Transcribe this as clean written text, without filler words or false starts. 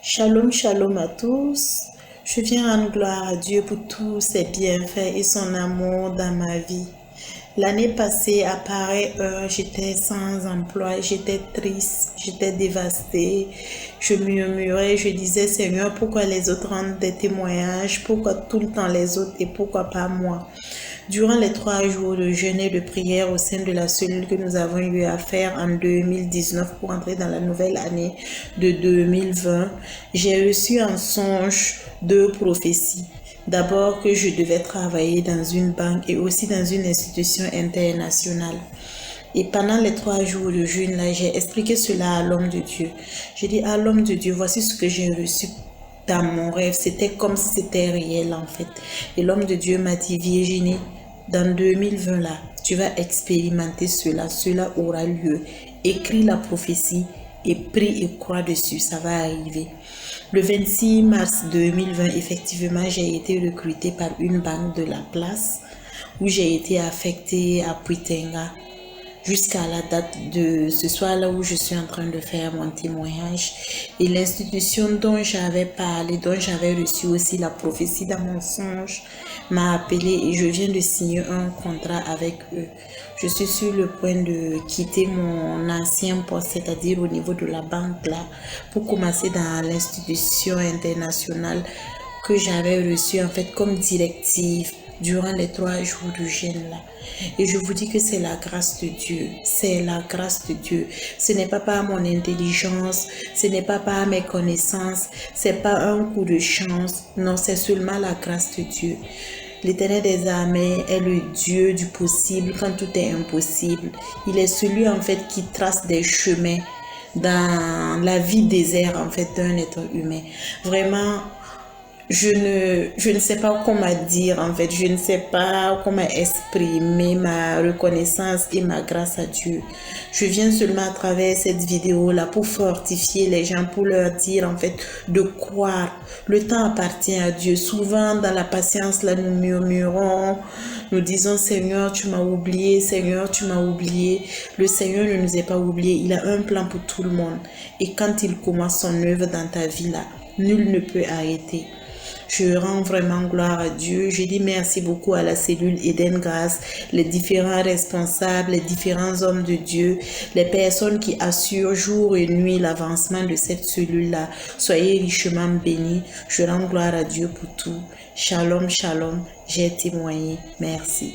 Shalom, shalom à tous. Je viens rendre gloire à Dieu pour tous ses bienfaits et son amour dans ma vie. L'année passée, à pareille heure, j'étais sans emploi, j'étais triste, j'étais dévastée. Je murmurais, je disais, Seigneur, pourquoi les autres rendent des témoignages, pourquoi tout le temps les autres et pourquoi pas moi? Durant les 3 jours de jeûne et de prière au sein de la cellule que nous avons eu à faire en 2019 pour entrer dans la nouvelle année de 2020, j'ai reçu en songe 2 prophéties. D'abord que je devais travailler dans une banque et aussi dans une institution internationale. Et pendant les 3 jours de jeûne, là, j'ai expliqué cela à l'homme de Dieu. J'ai dit à l'homme de Dieu, voici ce que j'ai reçu dans mon rêve. C'était comme si c'était réel en fait. Et l'homme de Dieu m'a dit, Virginie, dans 2020 là, tu vas expérimenter cela. Cela aura lieu. Écris la prophétie et prie et crois dessus. Ça va arriver. Le 26 mars 2020, effectivement, j'ai été recrutée par une banque de la place où j'ai été affectée à Puitenga jusqu'à la date de ce soir là où je suis en train de faire mon témoignage. Et l'institution dont j'avais parlé, dont j'avais reçu aussi la prophétie dans mon songe, m'a appelé et je viens de signer un contrat avec eux. Je suis sur le point de quitter mon ancien poste, c'est-à-dire au niveau de la banque là, pour commencer dans l'institution internationale que j'avais reçue en fait comme directive durant les 3 jours de jeûne là. Et je vous dis que c'est la grâce de Dieu. C'est la grâce de Dieu. Ce n'est pas par mon intelligence, ce n'est pas par mes connaissances, c'est pas un coup de chance. Non, c'est seulement la grâce de Dieu. L'Éternel des armées est le Dieu du possible quand tout est impossible. Il est celui en fait qui trace des chemins dans la vie désert en fait d'un être humain. Vraiment, je ne sais pas comment dire en fait, je ne sais pas comment exprimer ma reconnaissance et ma grâce à Dieu. Je viens seulement à travers cette vidéo là pour fortifier les gens, pour leur dire en fait de croire. Le temps appartient à Dieu. Souvent dans la patience là nous murmurons, nous disons Seigneur tu m'as oublié, Seigneur tu m'as oublié. Le Seigneur ne nous est pas oublié, il a un plan pour tout le monde. Et quand il commence son œuvre dans ta vie là, nul ne peut arrêter. Je rends vraiment gloire à Dieu. Je dis merci beaucoup à la cellule Eden Grâce, les différents responsables, les différents hommes de Dieu, les personnes qui assurent jour et nuit l'avancement de cette cellule-là. Soyez richement bénis. Je rends gloire à Dieu pour tout. Shalom, shalom. J'ai témoigné. Merci.